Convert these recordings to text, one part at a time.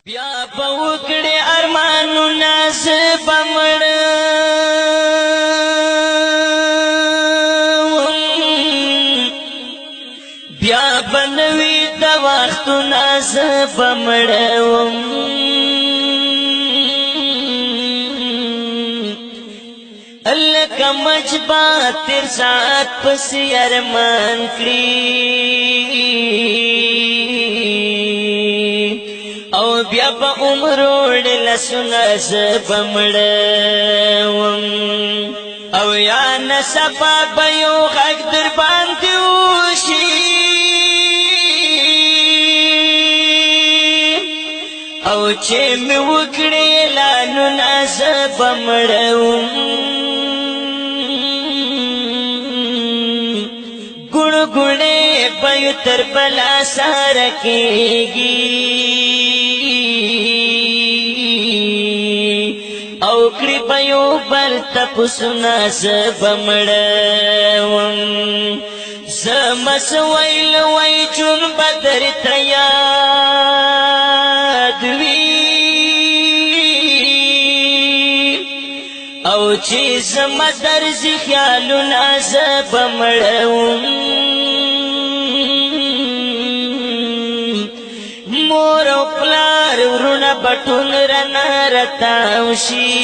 بیا په وکړې ارمانونه زه به مړم بیا به نه وي د وختونه زه به مړم لکه مجبا تیر ساعت پسې ارمان کړي او بیا په عمر وړل سونه زه به مړم او یا نصفا به یو غږ در باندې وشي او چې مې وکړې اعلانونه زه به مړم ګوڼې به یو تر بلا ساره کېږي او کړي به یو بل تپوسونه زه به مړم زه مس ویل وی جون به درته یاد وي او چې زما درځي خیالونه زه به مړم مور او پلار ورونه به ټول رانه راتاو شي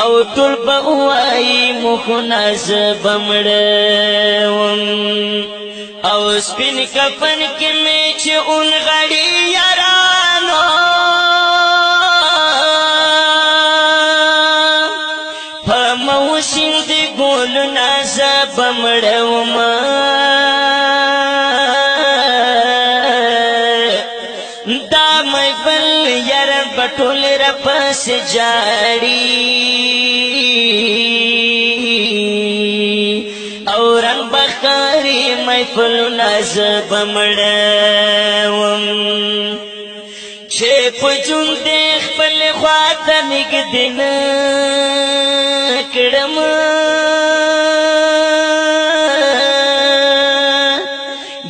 او ټول به ووایي مخونه زه به مړم او سپین کفن کې مې چې اونغاړي یارانو په موشین د ګلونه زه به مړم دا محفل یاره به ټول راپسې جاړي او رنګ به ښکاري محفلونه زه به مړم چې په ژوند دې خپلې خواته نږدې نه کړم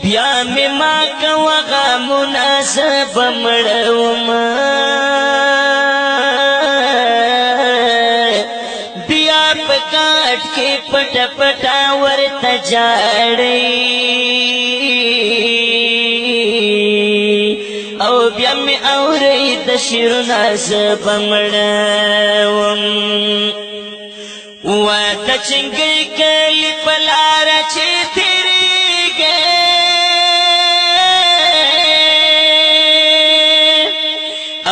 بیا مې ما کوه غمونه زه به مړم بیا په کاټ کې پټه پټه ورته جاړئ او بیا مې اورئ د شعرونه زه به مړم واته چنګۍ کلي په لاره چې تېرېږې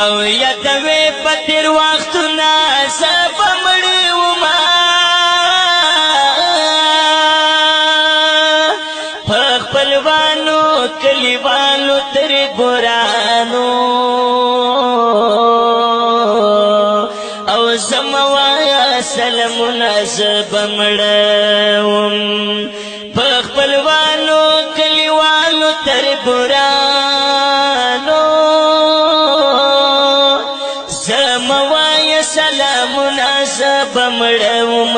او یادوې په تېر وختونه زه به مړومه په خپلوانو کلیوالو تر ګورانو او زما وایه سلامونه زه به مړوم په خپلوانو کلیوالو تر ګورانو زما وایه سلامونه زه به مړوم